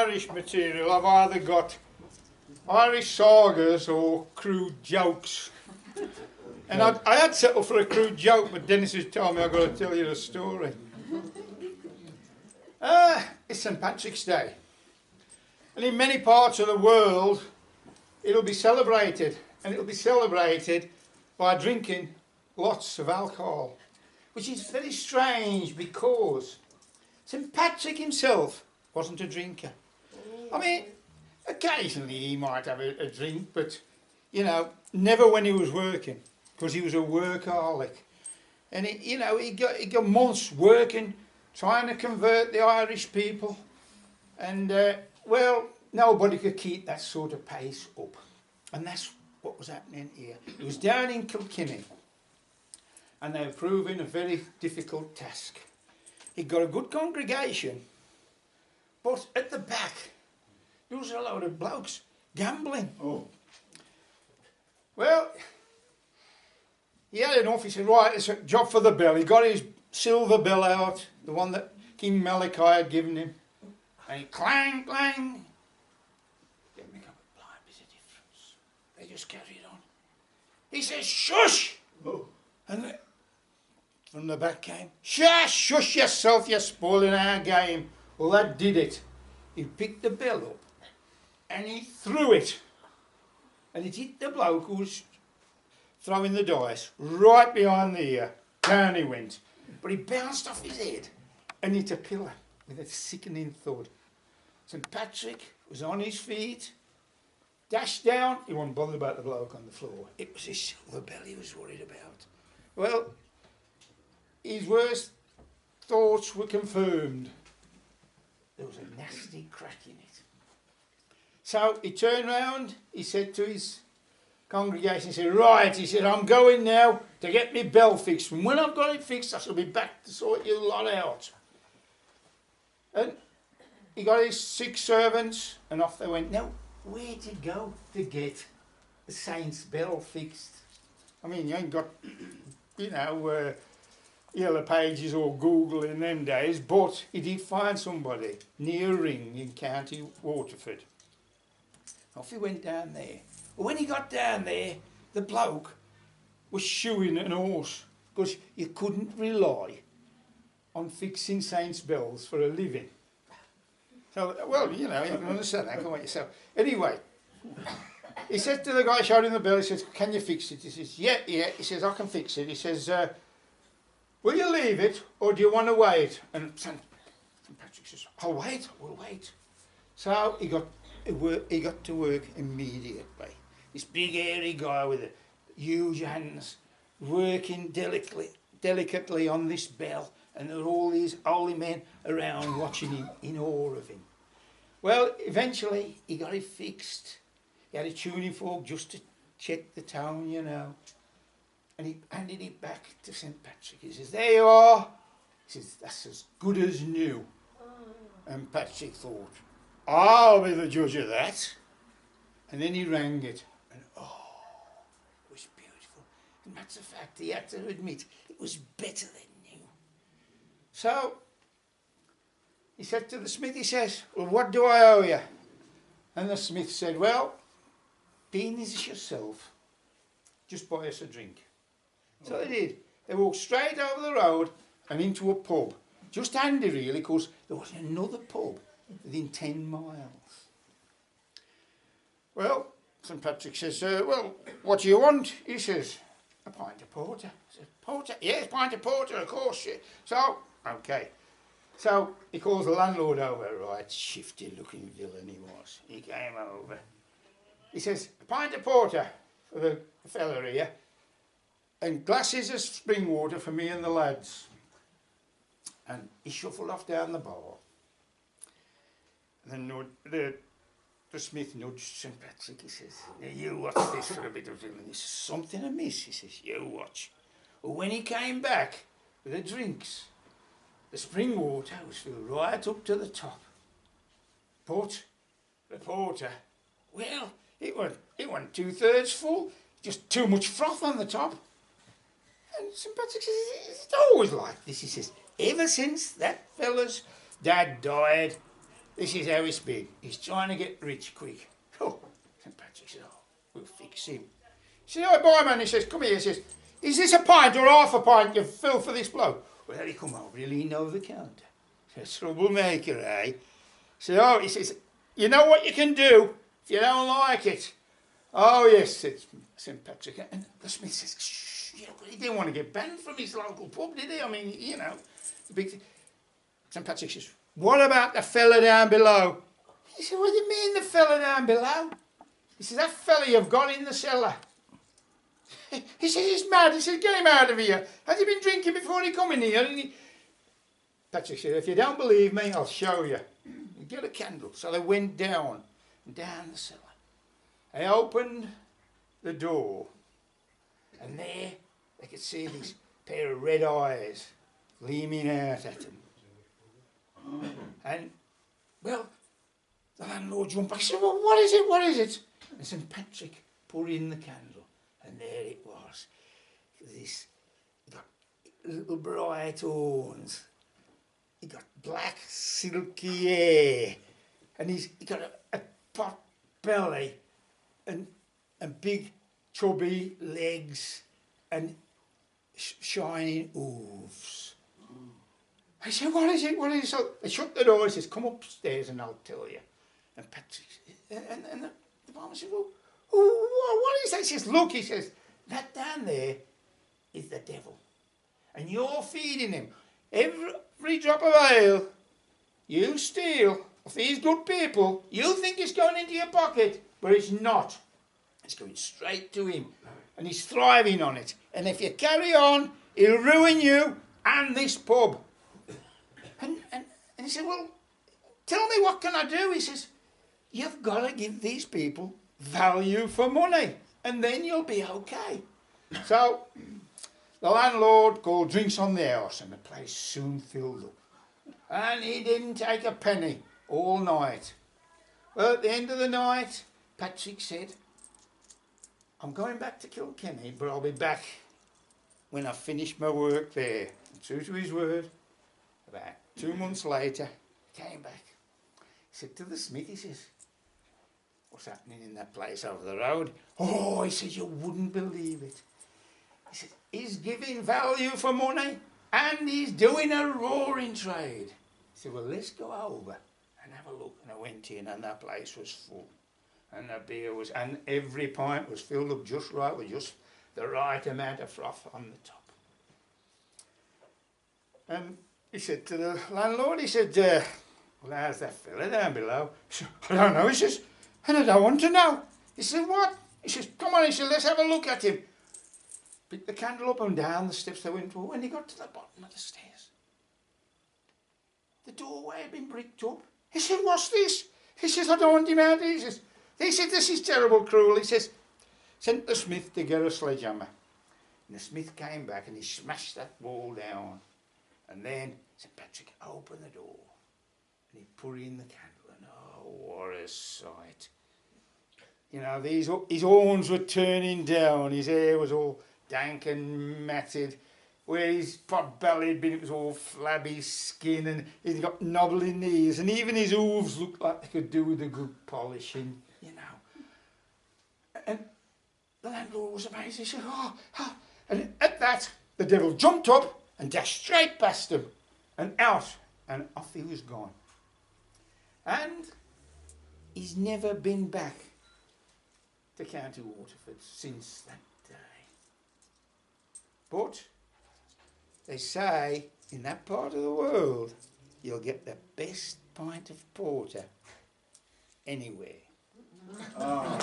Irish material, I've either got Irish sagas or crude jokes. And I had settled for a crude joke, but Dennis has told me I've got to tell you a story. It's St Patrick's Day. And in many parts of the world, it'll be celebrated. And it'll be celebrated by drinking lots of alcohol. Which is very strange because St Patrick himself wasn't a drinker. I mean, occasionally he might have a drink, but, you know, never when he was working, because he was a workaholic. And, he got months working, trying to convert the Irish people. And, well, nobody could keep that sort of pace up. And that's what was happening here. It was down in Kilkenny. And they were proving a very difficult task. He got a good congregation, but at the back, there was a load of blokes gambling. Oh. Well, he had enough. He said, right, it's a job for the bill. He got his silver bill out, the one that King Malachi had given him. And he clang, clang. Didn't make up a blind bit of difference. They just carried on. He says, shush! Oh. And from the back came, shush yourself, you're spoiling our game. Well, that did it. He picked the bill up and he threw it. And it hit the bloke who was throwing the dice right behind the ear. Down he went. But he bounced off his head and hit a pillar with a sickening thud. St Patrick was on his feet, dashed down. He wasn't bothered about the bloke on the floor. It was his silver bell he was worried about. Well, his worst thoughts were confirmed. There was a nasty crack in it. So he turned round, he said to his congregation, he said, right, he said, I'm going now to get my bell fixed. And when I've got it fixed, I shall be back to sort you lot out. And he got his 6 servants, and off they went. Now, where to go to get the saint's bell fixed? I mean, you ain't got, Yellow Pages or Google in them days, but he did find somebody near Ring in County Waterford. Off he went down there. Well, when he got down there, the bloke was shoeing an horse because you couldn't rely on fixing saints' bells for a living. So, well, you can understand that, can't you? So, anyway, he said to the guy shouting the bell, he says, can you fix it? He says, yeah. He says, I can fix it. He says, will you leave it or do you want to wait? And St Patrick says, I'll wait, we'll wait. So he got to work immediately. This big hairy guy with huge hands, working delicately on this bell, and there were all these holy men around watching him in awe of him. Well, eventually he got it fixed. He had a tuning fork just to check the tone, And he handed it back to St Patrick. He says, there you are. He says, that's as good as new. And Patrick thought, I'll be the judge of that. And then he rang it. And it was beautiful. And that's a fact, he had to admit, it was better than new. So, he said to the smith, he says, well, what do I owe you? And the smith said, well, being as yourself, just buy us a drink. So they did. They walked straight over the road and into a pub. Just handy, really, because there was another pub within 10 miles. Well, St Patrick says, well, what do you want? He says, a pint of porter. I said, porter? Yes, pint of porter, of course. Yeah. So, okay. So he calls the landlord over. Right, shifty looking villain he was. He came over. He says, a pint of porter for the fella here. And glasses of spring water for me and the lads. And he shuffled off down the bar. And then the smith nudged St Patrick. He says, now you watch this for a bit of villainy. There's something amiss. He says, you watch. Well, when he came back with the drinks, the spring water was filled right up to the top. But the porter, well, it wasn't 2/3 full. Just too much froth on the top. And St Patrick says, it's always like this. He says, ever since that fella's dad died, This is how it's been. He's trying to get rich quick. Oh, St. Patrick said, oh, we'll fix him. He said, oh, boy, man, he says, come here, he says, is this a pint or half a pint you've filled for this bloke? Well, he come over, he'll lean over the counter. Says, troublemaker, eh? So, oh, he says, you know what you can do if you don't like it? Oh, yes, said St. Patrick. And the Smith says, shh, you know, he didn't want to get banned from his local pub, did he? I mean, you know, the big thing. St. Patrick says, what about the fella down below? He said, what do you mean the fella down below? He said, that fella you've got in the cellar. He says, he's mad. He said, get him out of here. Has he been drinking before he come in here? And Patrick said, if you don't believe me, I'll show you. Get a candle. So they went down the cellar. They opened the door, and there they could see this pair of red eyes gleaming out at them. And, well, the landlord jumped back and said, well, what is it, what is it? And St. Patrick put in the candle, and there it was. This, got little bright horns. He got black, silky hair, and he got a pot belly, and big, chubby legs, and shining hooves. I said, what is it, what is it? So they shut the door, he says, come upstairs and I'll tell you. And Patrick, and the farmer said, well, what is that? He says, look, he says, that down there is the devil, and you're feeding him. Every drop of ale you steal of these good people, you think it's going into your pocket, but it's not. It's going straight to him, and he's thriving on it. And if you carry on, he'll ruin you and this pub. And he said, well, tell me, what can I do? He says, you've got to give these people value for money, and then you'll be okay. So the landlord called drinks on the house, and the place soon filled up. And he didn't take a penny all night. Well, at the end of the night, Patrick said, I'm going back to Kilkenny, but I'll be back when I've finished my work there. And true to his word, about 2 months later, he came back. He said to the smith, he says, what's happening in that place over the road? Oh, he said, you wouldn't believe it. He said, he's giving value for money and he's doing a roaring trade. He said, well, let's go over and have a look. And I went in, and that place was full. And the beer was, and every pint was filled up just right, with just the right amount of froth on the top. And he said to the landlord, he said, well, how's that fella down below? He said, I don't know, he says, and I don't want to know. He said, what? He says, come on, he said, let's have a look at him. Picked the candle up and down the steps they went. Well, when he got to the bottom of the stairs, the doorway had been bricked up. He said, what's this? He says, I don't want him out. He says, this is terrible cruel. He says, sent the smith to get a sledgehammer. And the smith came back and he smashed that wall down. And then St. Patrick opened the door and he put in the candle, and oh, what a sight. You know, his horns were turning down, his hair was all dank and matted. Where his pot belly had been, it was all flabby skin, and he'd got knobbling knees, and even his hooves looked like they could do with a good polishing, you know. And the landlord was amazed. He said, oh. And at that, the devil jumped up and dashed straight past him and out, and off he was gone. And he's never been back to County Waterford since that day. But they say in that part of the world you'll get the best pint of porter anywhere. Oh.